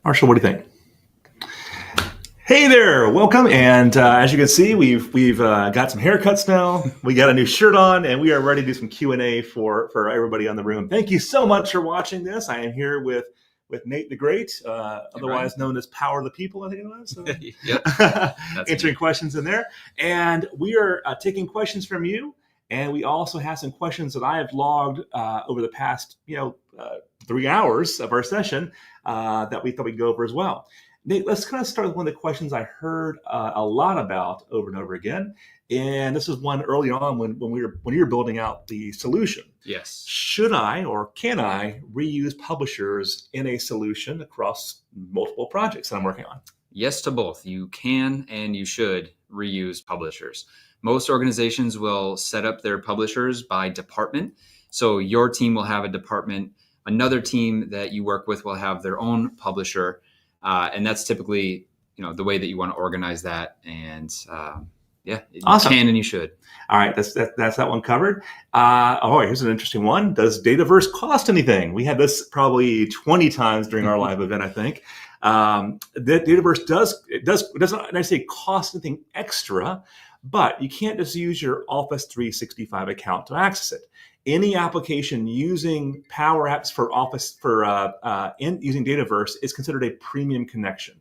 Marshall, what do you think? Hey there, welcome. And as you can see, we've got some haircuts now. We got a new shirt on, and we are ready to do some Q&A for everybody on the room. Thank you so much for watching this. I am here with Nate the Great, otherwise known as Power of the People, I think it was. So, Yep, answering questions in there. And we are taking questions from you. And we also have some questions that I have logged over the past 3 hours of our session that we thought we'd go over as well. Nate, let's kind of start with one of the questions I heard a lot about over and over again. And this is one early on when you were building out the solution. Yes. Should I or can I reuse publishers in a solution across multiple projects that I'm working on? Yes to both. You can and you should reuse publishers. Most organizations will set up their publishers by department. So your team will have a department. Another team that you work with will have their own publisher. And that's typically, the way that you want to organize that. And you Awesome. can and you should. All right, that's that one covered. Here's an interesting one. Does Dataverse cost anything? We had this probably 20 times during our live event, I think. The Dataverse doesn't necessarily cost anything extra, but you can't just use your Office 365 account to access it. Any application using Power Apps for Office using Dataverse is considered a premium connection.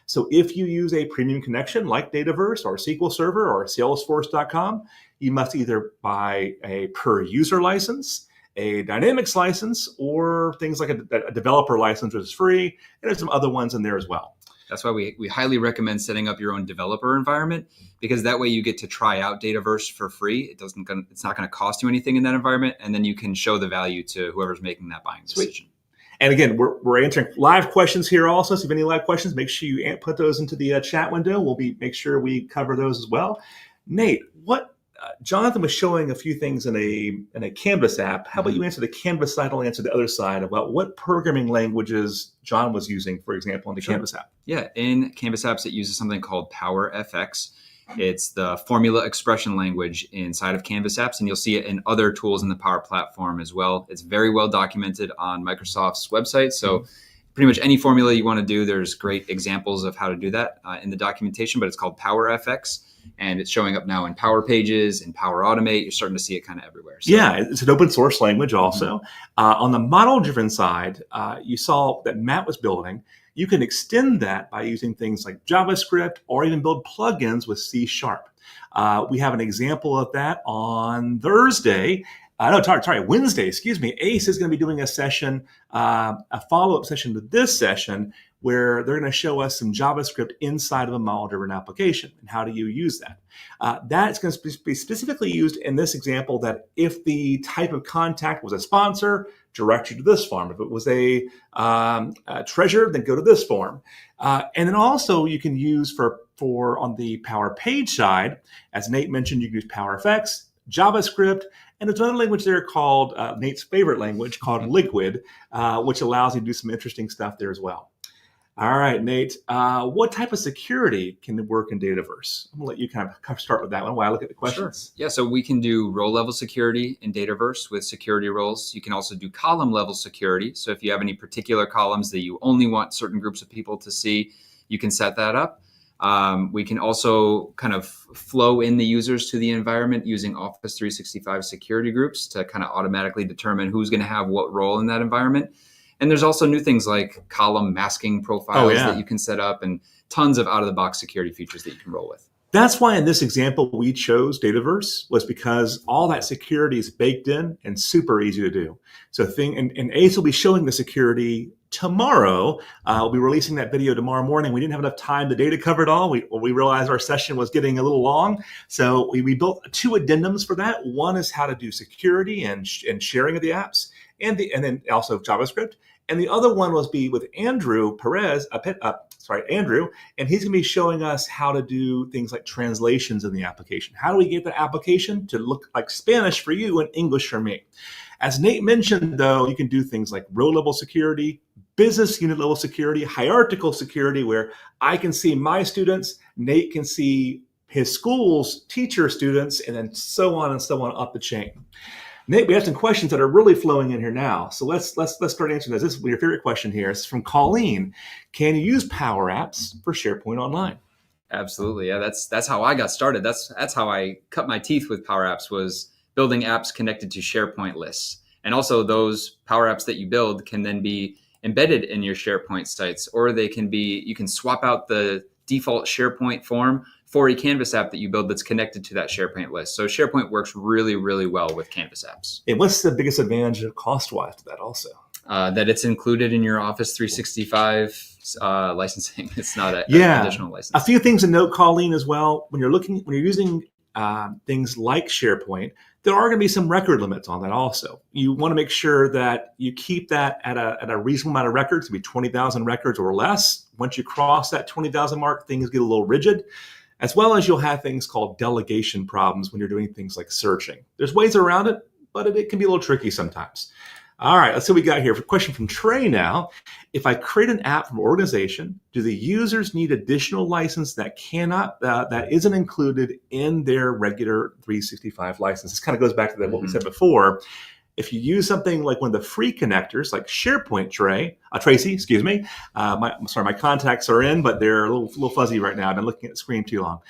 So if you use a premium connection like Dataverse or SQL Server or Salesforce.com, you must either buy a per user license, a Dynamics license, or things like a developer license, which is free. And there's some other ones in there as well. That's why we highly recommend setting up your own developer environment, because that way you get to try out Dataverse for free. It's not going to cost you anything in that environment, and then you can show the value to whoever's making that buying decision. Sweet. And again, we're answering live questions here also. So if you have any live questions, make sure you put those into the chat window. Make sure we cover those as well. Nate, Jonathan was showing a few things in a Canvas app. How about you answer the Canvas side? I'll answer the other side about what programming languages John was using, for example, in the Canvas app. Yeah, in Canvas apps, it uses something called PowerFX. It's the formula expression language inside of Canvas apps, and you'll see it in other tools in the Power Platform as well. It's very well documented on Microsoft's website. So pretty much any formula you want to do, there's great examples of how to do that in the documentation, but it's called PowerFX. And it's showing up now in Power Pages and Power Automate. You're starting to see it kind of everywhere. So. Yeah, it's an open source language also. On the model-driven side, you saw that Matt was building. You can extend that by using things like JavaScript or even build plugins with C#. We have an example of that on Wednesday, excuse me. ACE is going to be doing a session, a follow-up session to this session, where they're going to show us some JavaScript inside of a model-driven application. And how do you use that? That's going to be specifically used in this example, that if the type of contact was a sponsor, direct you to this form. If it was a treasurer, then go to this form. And then also you can use for on the Power Page side, as Nate mentioned, you can use PowerFX, JavaScript, and there's another language there called Nate's favorite language called Liquid, which allows you to do some interesting stuff there as well. All right, Nate, what type of security can work in Dataverse? I'm going to let you kind of start with that one while I look at the questions. Sure. Yeah, so we can do row level security in Dataverse with security roles. You can also do column level security. So if you have any particular columns that you only want certain groups of people to see, you can set that up. We can also kind of flow in the users to the environment using Office 365 security groups to kind of automatically determine who's going to have what role in that environment. And there's also new things like column masking profiles that you can set up, and tons of out-of-the-box security features that you can roll with. That's why in this example we chose Dataverse, was because all that security is baked in and super easy to do. So and ACE will be showing the security tomorrow. We'll be releasing that video tomorrow morning. We didn't have enough time today to cover it all. We realized our session was getting a little long. So we built 2 addendums for that. One is how to do security and sharing of the apps, and then also JavaScript. And the other one was with Andrew Perez, Andrew, and he's going to be showing us how to do things like translations in the application. How do we get the application to look like Spanish for you and English for me? As Nate mentioned, though, you can do things like row-level security, business unit-level security, hierarchical security, where I can see my students, Nate can see his school's teacher students, and then so on and so on up the chain. Nate, we have some questions that are really flowing in here now. So let's start answering this. This is your favorite question here. It's from Colleen. Can you use Power Apps for SharePoint Online? Absolutely. Yeah, that's how I got started. That's how I cut my teeth with Power Apps, was building apps connected to SharePoint lists. And also those Power Apps that you build can then be embedded in your SharePoint sites, or you can swap out the default SharePoint form for a Canvas app that you build that's connected to that SharePoint list. So SharePoint works really, really well with Canvas apps. And what's the biggest advantage cost-wise to that also? That it's included in your Office 365 licensing. It's not an additional license. A few things to note, Colleen, as well. When you're using things like SharePoint, there are going to be some record limits on that also. You want to make sure that you keep that at a reasonable amount of records, to be 20,000 records or less. Once you cross that 20,000 mark, things get a little rigid, as well as you'll have things called delegation problems when you're doing things like searching. There's ways around it, but it can be a little tricky sometimes. All right, let's see what we got here. For a question from Trey now. If I create an app from an organization, do the users need additional license that isn't included in their regular 365 license? This kind of goes back to what we said before. If you use something like one of the free connectors, like SharePoint, Tracy, excuse me. My contacts are in, but they're a little fuzzy right now. I've been looking at the screen too long.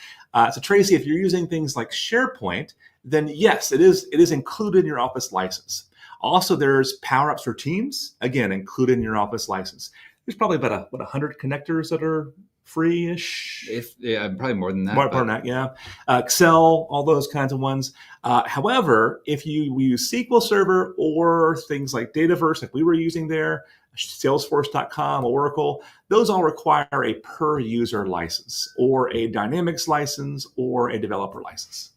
So Tracy, if you're using things like SharePoint, then yes, it is included in your Office license. Also, there's Power Apps for Teams, again, included in your Office license. There's probably about 100 connectors that are free-ish. Probably more than that. More than that, yeah. Excel, all those kinds of ones. However, if you use SQL Server or things like Dataverse, like we were using there, Salesforce.com, Oracle, those all require a per-user license or a Dynamics license or a developer license.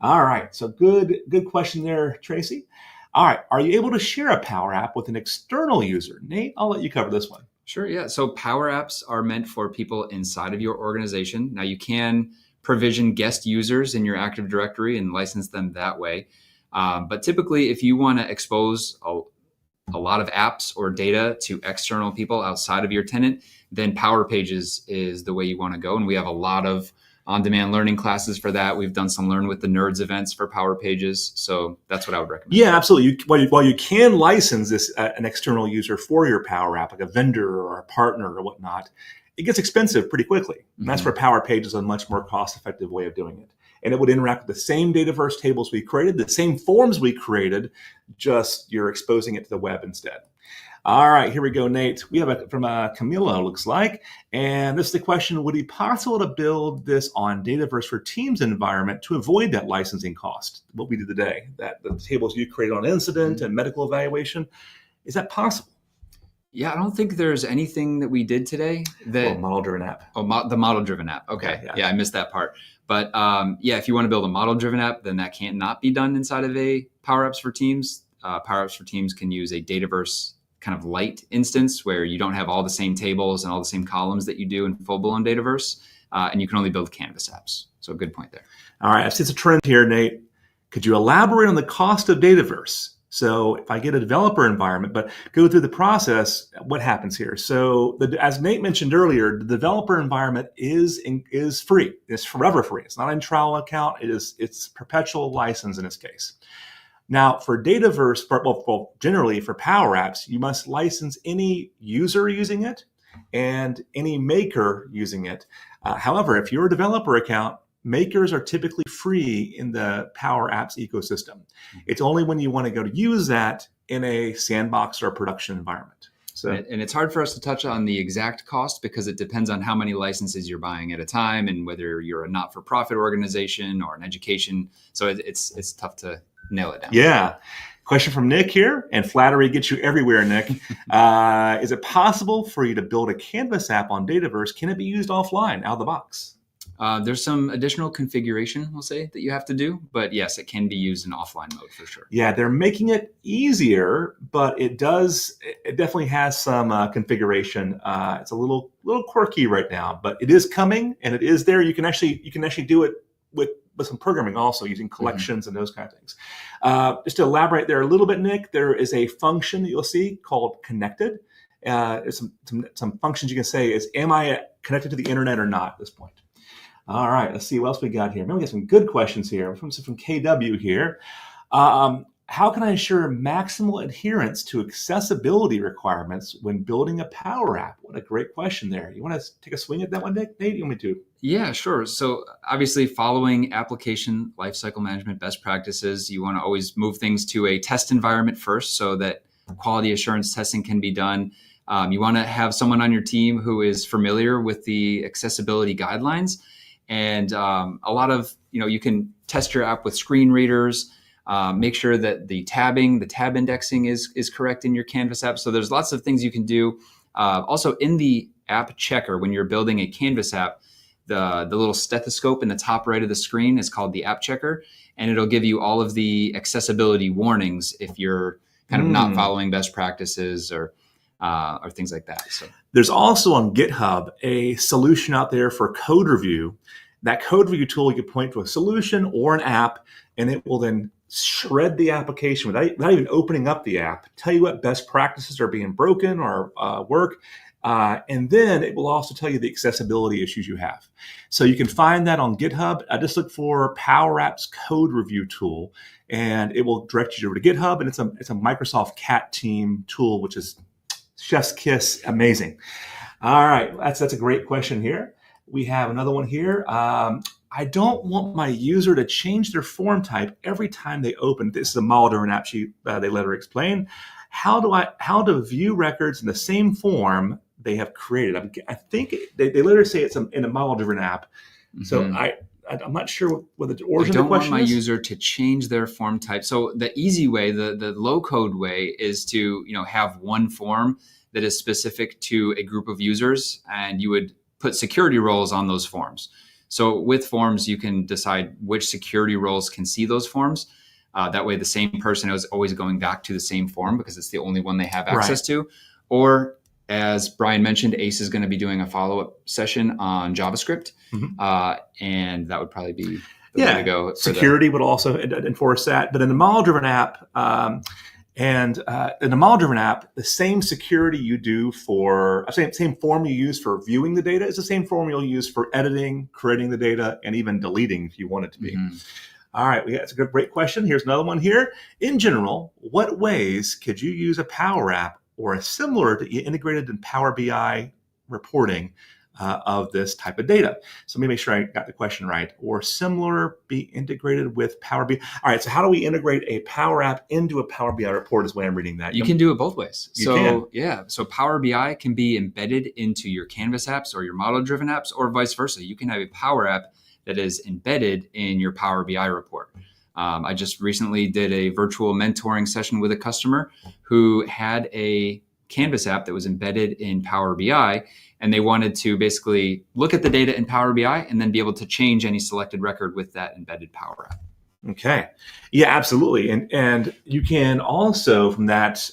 All right, so good question there, Tracy. All right, are you able to share a Power App with an external user? Nate, I'll let you cover this one. Sure, yeah. So Power Apps are meant for people inside of your organization. Now you can provision guest users in your Active Directory and license them that way. But typically, if you want to expose a lot of apps or data to external people outside of your tenant, then Power Pages is the way you want to go. And we have a lot of on-demand learning classes for that. We've done some Learn with the Nerds events for Power Pages. So that's what I would recommend. Yeah, absolutely. While you can license this an external user for your Power App, like a vendor or a partner or whatnot, it gets expensive pretty quickly. And that's where Power Pages is a much more cost-effective way of doing it. And it would interact with the same Dataverse tables we created, the same forms we created, just you're exposing it to the web instead. All right, here we go, Nate. We have from Camilo, looks like. And this is the question, would it be possible to build this on Dataverse for Teams environment to avoid that licensing cost? What we did today, that the tables you created on incident and medical evaluation, is that possible? Yeah, I don't think there's anything that we did today that model-driven app. The model-driven app. Okay, yeah, I missed that part. But if you want to build a model-driven app, then that can't not be done inside of a Power Apps for Teams. Power Apps for Teams can use a Dataverse kind of light instance where you don't have all the same tables and all the same columns that you do in full-blown Dataverse, and you can only build Canvas apps. So good point there. All right, I see it's a trend here, Nate. Could you elaborate on the cost of Dataverse? So if I get a developer environment, but go through the process, what happens here? So as Nate mentioned earlier, the developer environment is free. It's forever free. It's not a trial account. It's perpetual license in this case. Now, for Dataverse, generally for Power Apps, you must license any user using it and any maker using it. However, if you're a developer account, makers are typically free in the Power Apps ecosystem. It's only when you want to go to use that in a sandbox or a production environment. So, and it's hard for us to touch on the exact cost because it depends on how many licenses you're buying at a time and whether you're a not-for-profit organization or an education. So it's tough to nail it down. Yeah. Question from Nick here, and flattery gets you everywhere, Nick. Is it possible for you to build a Canvas app on Dataverse? Can it be used offline, out of the box? There's some additional configuration, we'll say, that you have to do. But yes, it can be used in offline mode for sure. Yeah, they're making it easier, but it definitely has some configuration. It's a little quirky right now, but it is coming and it is there. You can actually do it with some programming also using collections and those kind of things. Just to elaborate there a little bit, Nick, there is a function that you'll see called connected. There's some functions you can say is, am I connected to the internet or not at this point? All right, let's see what else we got here. Maybe we got some good questions here. From KW here. how can I ensure maximal adherence to accessibility requirements when building a Power App? What a great question there. You want to take a swing at that one, Nate? You want me to? Yeah, sure. So obviously following application lifecycle management best practices, you want to always move things to a test environment first so that quality assurance testing can be done. You want to have someone on your team who is familiar with the accessibility guidelines. And a lot of, you can test your app with screen readers, make sure that the tab indexing is correct in your Canvas app. So there's lots of things you can do. Also in the app checker, when you're building a Canvas app, the little stethoscope in the top right of the screen is called the app checker, and it'll give you all of the accessibility warnings if you're kind of not following best practices or things like that. So there's also on GitHub a solution out there for code review. That code review tool, you can point to a solution or an app, and it will then shred the application without even opening up the app, tell you what best practices are being broken or work. And then it will also tell you the accessibility issues you have. So you can find that on GitHub. I just look for Power Apps Code Review Tool, and it will direct you over to GitHub. And it's a Microsoft Cat Team tool, which is chef's kiss, amazing. All right, that's a great question here. We have another one here. I don't want my user to change their form type every time they open. This is a model driven app sheet. They let her explain. How to view records in the same form they have created? I think they literally say it's in a model-driven app. So I'm not sure what the origin of the question is. I don't want my user to change their form type. So the easy way, the low-code way, is to have one form that is specific to a group of users, and you would put security roles on those forms. So with forms, you can decide which security roles can see those forms. That way, the same person is always going back to the same form because it's the only one they have access to. Or, as Brian mentioned, Ace is going to be doing a follow-up session on JavaScript, and that would probably be the way to go. Security would also enforce that. But in the model-driven app, in the model-driven app, the same security you do same form you use for viewing the data is the same form you'll use for editing, creating the data, and even deleting if you want it to be. All right, that's a great question. Here's another one here. In general, what ways could you use a Power App or a similar to integrated in Power BI reporting of this type of data? So let me make sure I got the question right. Or similar, be integrated with Power BI. All right, so how do we integrate a Power App into a Power BI report is the way I'm reading that. You can do it both ways. You can. So Power BI can be embedded into your Canvas apps or your model-driven apps, or vice versa. You can have a Power App that is embedded in your Power BI report. I just recently did a virtual mentoring session with a customer who had a Canvas app that was embedded in Power BI, and they wanted to basically look at the data in Power BI and then be able to change any selected record with that embedded Power App. Okay. Yeah, absolutely. And you can also, from that,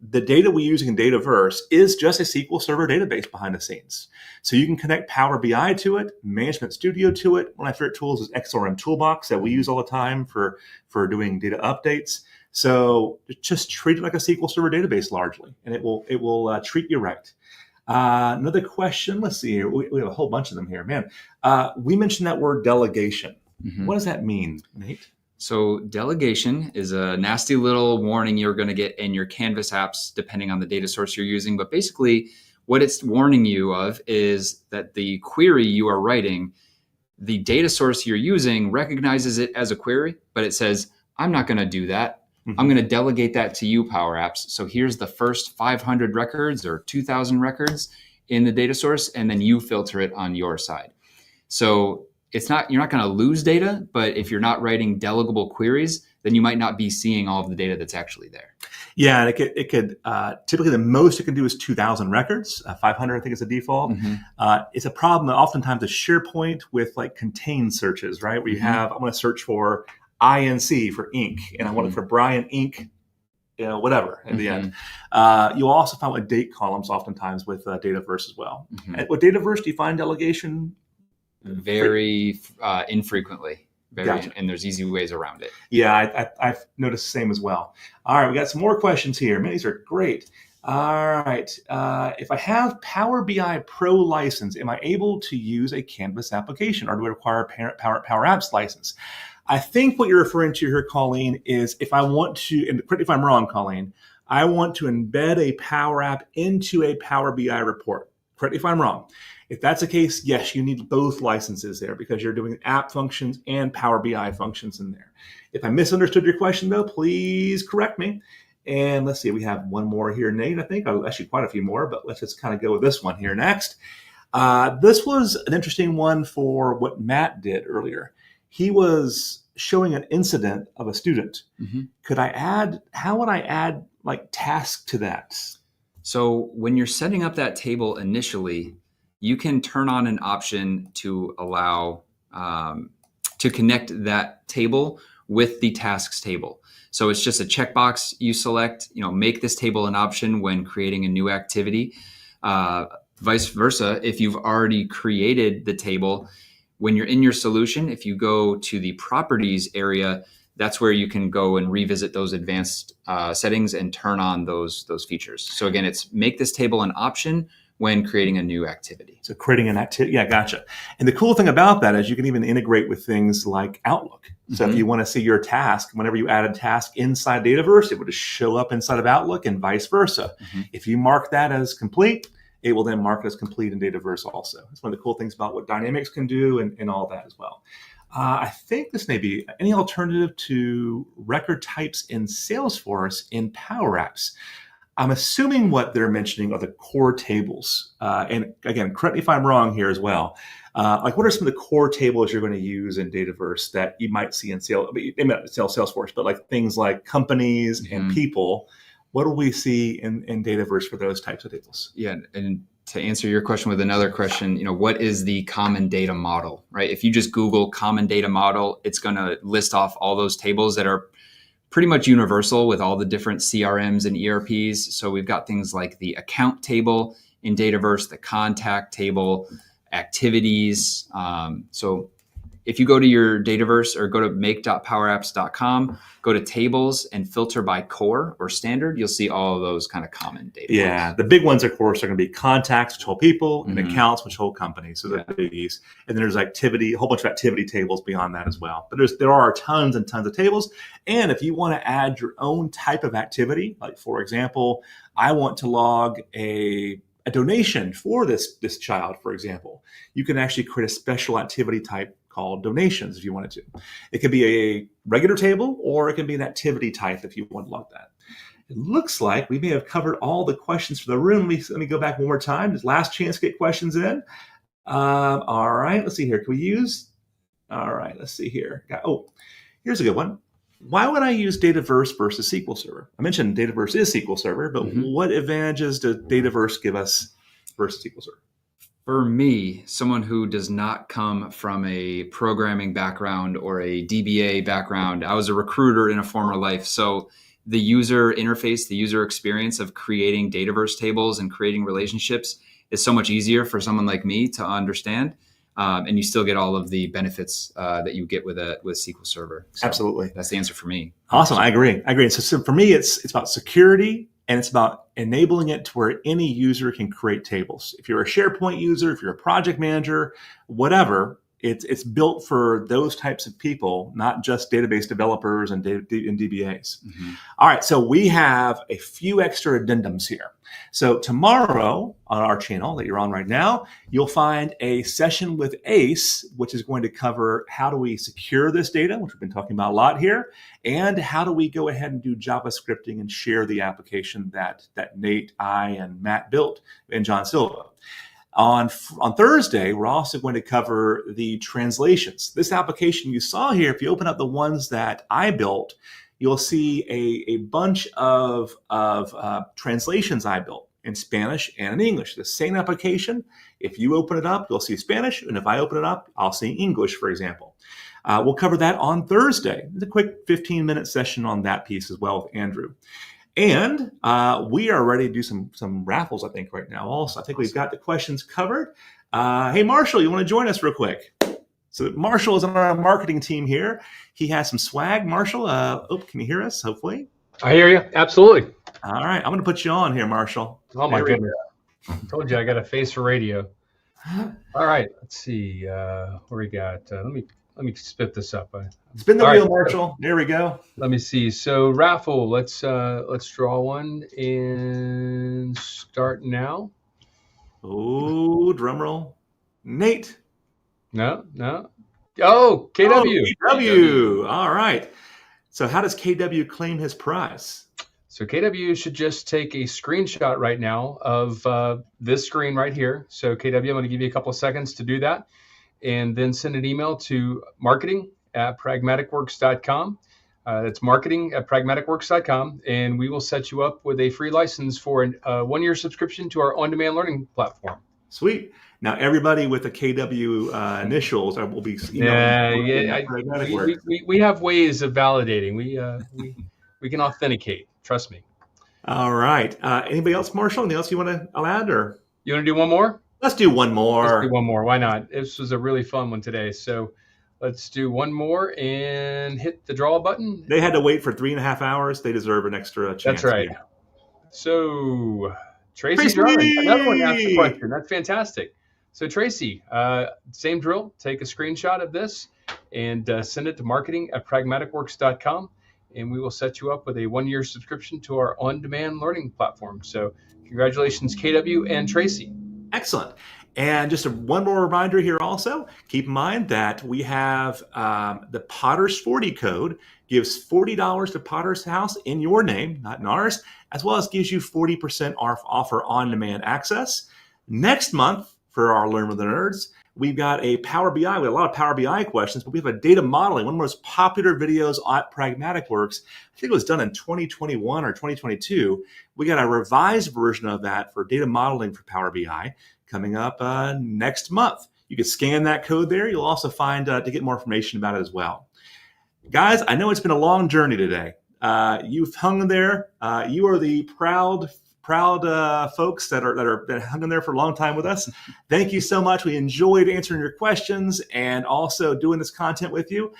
the data we're using in Dataverse is just a SQL Server database behind the scenes. So you can connect Power BI to it, Management Studio to it. One of my favorite tools is XRM Toolbox that we use all the time for doing data updates. So just treat it like a SQL Server database largely, and it will treat you right. Another question. Let's see here. We have a whole bunch of them here. Man, we mentioned that word delegation. What does that mean, Nate? So delegation is a nasty little warning you're going to get in your Canvas apps, depending on the data source you're using. But basically, what it's warning you of is that the query you are writing, the data source you're using recognizes it as a query, but it says, I'm not going to do that. I'm going to delegate that to you, Power Apps. So here's the first 500 records or 2,000 records in the data source, and then you filter it on your side. So you're not going to lose data, but if you're not writing delegable queries, then you might not be seeing all of the data that's actually there. Yeah, and it could typically the most it can do is 2,000 records. 500, I think, is the default. It's a problem that oftentimes is SharePoint with like contained searches, right? Where you have, I want to search for INC for ink, and I want it for Brian Ink, whatever at the end. You'll also find with date columns oftentimes with Dataverse as well. And with Dataverse, do you find delegation? Very infrequently. Gotcha. And there's easy ways around it. Yeah, I've noticed the same as well. All right, we got some more questions here. Man, these are great. All right. If I have Power BI Pro license, am I able to use a Canvas application, or do I require a Power Apps license? I think what you're referring to here, Colleen, is if I want to, and correct me if I'm wrong, Colleen, I want to embed a Power App into a Power BI report. Correct me if I'm wrong. If that's the case, yes, you need both licenses there because you're doing app functions and Power BI functions in there. If I misunderstood your question, though, please correct me. And let's see, we have one more here, Nate, I think. Actually, quite a few more, but let's just kind of go with this one here next. This was an interesting one for what Matt did earlier. He was showing an incident of a student. How would I add like tasks to that? So when you're setting up that table initially, you can turn on an option to allow to connect that table with the tasks table. So it's just a checkbox you select, make this table an option when creating a new activity. Vice versa, if you've already created the table, when you're in your solution, if you go to the properties area, that's where you can go and revisit those advanced settings and turn on those features. So again, it's make this table an option when creating a new activity. So creating an activity, yeah, gotcha. And the cool thing about that is you can even integrate with things like Outlook. So if you want to see your task, whenever you add a task inside Dataverse, it would just show up inside of Outlook and vice versa. If you mark that as complete, it will then mark it as complete in Dataverse also. It's one of the cool things about what Dynamics can do and all that as well. I think this may be any alternative to record types in Salesforce in Power Apps. I'm assuming what they're mentioning are the core tables. And again, correct me if I'm wrong here as well. Like what are some of the core tables you're going to use in Dataverse that you might see in Salesforce, but like things like companies and people, what do we see in Dataverse for those types of tables? Yeah, and to answer your question with another question, what is the common data model, right? If you just Google common data model, it's going to list off all those tables that are pretty much universal with all the different CRMs and ERPs. So we've got things like the account table in Dataverse, the contact table, activities. So if you go to your Dataverse or go to make.powerapps.com, go to tables and filter by core or standard, you'll see all of those kind of common data. Yeah, the big ones, of course, are going to be contacts, which hold people, and accounts, which hold companies. So the biggies. And then there's activity, a whole bunch of activity tables beyond that as well. But there are tons and tons of tables. And if you want to add your own type of activity, like for example, I want to log a donation for this child, for example, you can actually create a special activity type called donations if you wanted to. It could be a regular table or it can be an activity type if you want to log that. It looks like we may have covered all the questions for the room. Let me go back one more time. This last chance to get questions in. All right, let's see here. Can we use? All right, let's see here. Here's a good one. Why would I use Dataverse versus SQL Server? I mentioned Dataverse is SQL Server, but what advantages does Dataverse give us versus SQL Server? For me, someone who does not come from a programming background or a DBA background, I was a recruiter in a former life. So the user interface, the user experience of creating Dataverse tables and creating relationships is so much easier for someone like me to understand. And you still get all of the benefits that you get with SQL Server. So absolutely. That's the answer for me. Awesome. I agree. So for me, it's about security and it's about enabling it to where any user can create tables. If you're a SharePoint user, if you're a project manager, whatever, it's built for those types of people, not just database developers and DBAs. All right. So we have a few extra addendums here. So tomorrow on our channel that you're on right now, you'll find a session with Ace, which is going to cover how do we secure this data, which we've been talking about a lot here, and how do we go ahead and do JavaScripting and share the application that Nate, I, and Matt built, and John Silva. On Thursday, we're also going to cover the translations. This application you saw here, if you open up the ones that I built, you'll see a bunch of translations I built in Spanish and in English. The same application, if you open it up, you'll see Spanish, and if I open it up, I'll see English, for example. We'll cover that on Thursday. It's a quick 15-minute session on that piece as well with Andrew. And we are ready to do some raffles, I think, right now also. I think we've got the questions covered. Hey, Marshall, you want to join us real quick? So Marshall is on our marketing team here. He has some swag. Marshall, can you hear us, hopefully? I hear you. Absolutely. All right. I'm going to put you on here, Marshall. Oh, my goodness. I told you I got a face for radio. All right. Let's see. What we got? Let me spit this up. I'm Spin the All wheel, right. Marshall. There we go. Let me see. So Raffle, let's draw one and start now. Oh, drum roll. Nate. No. Oh, KW. Oh, KW. All right. So how does KW claim his prize? So KW should just take a screenshot right now of this screen right here. So KW, I'm going to give you a couple of seconds to do that, and then send an email to marketing@pragmaticworks.com. That's marketing@pragmaticworks.com, and we will set you up with a free license for a 1-year subscription to our on-demand learning platform. Sweet. Now everybody with the KW initials will be We have ways of validating. We can authenticate. Trust me. All right. Anybody else, Marshall? Anything else you want to add, or you want to do one more? Let's do one more. Let's do one more. Why not? This was a really fun one today. So let's do one more and hit the draw button. They had to wait for 3.5 hours. They deserve an extra chance. That's right. Yeah. So Tracy Drummond, another one asked a question. That's fantastic. So Tracy, same drill. Take a screenshot of this and send it to marketing@pragmaticworks.com, and we will set you up with a 1-year subscription to our on-demand learning platform. So congratulations, KW and Tracy. Excellent. And just one more reminder here also, keep in mind that we have the Potter's 40 code gives $40 to Potter's House in your name, not in ours, as well as gives you 40% off for on-demand access. Next month, for our Learn with the Nerds, we've got a Power BI. We have a lot of Power BI questions, but we have a data modeling, one of the most popular videos at Pragmatic Works. I think it was done in 2021 or 2022. We got a revised version of that for data modeling for Power BI coming up next month. You can scan that code there. You'll also find to get more information about it as well. Guys, I know it's been a long journey today. You've hung in there. You are the proud folks that hung in there for a long time with us. Thank you so much. We enjoyed answering your questions and also doing this content with you.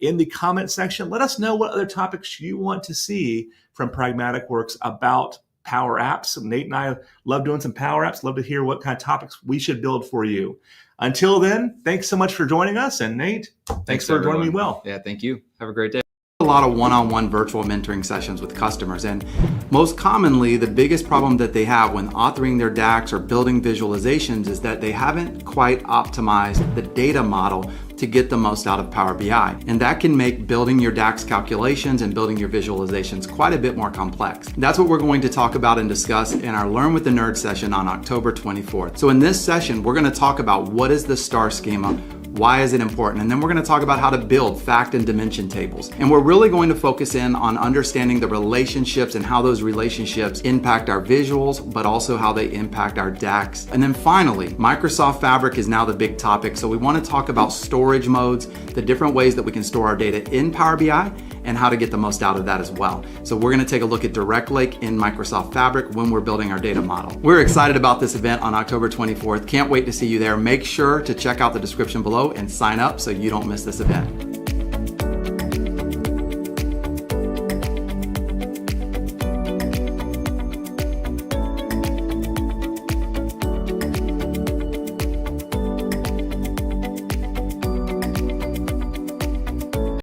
In the comment section, let us know what other topics you want to see from Pragmatic Works about Power Apps. Nate and I love doing some Power Apps. Love to hear what kind of topics we should build for you. Until then, thanks so much for joining us. And Nate, thanks for joining me well. Yeah, thank you. Have a great day. A lot of one-on-one virtual mentoring sessions with customers, and most commonly the biggest problem that they have when authoring their DAX or building visualizations is that they haven't quite optimized the data model to get the most out of Power BI, and that can make building your DAX calculations and building your visualizations quite a bit more complex. That's what we're going to talk about and discuss in our Learn with the Nerd session on October 24th. So in this session, we're going to talk about what is the star schema, why is it important? And then we're going to talk about how to build fact and dimension tables. And we're really going to focus in on understanding the relationships and how those relationships impact our visuals, but also how they impact our DAX. And then finally, Microsoft Fabric is now the big topic. So we want to talk about storage modes, the different ways that we can store our data in Power BI, and how to get the most out of that as well. So we're going to take a look at Direct Lake in Microsoft Fabric when we're building our data model. We're excited about this event on October 24th. Can't wait to see you there. Make sure to check out the description below and sign up so you don't miss this event.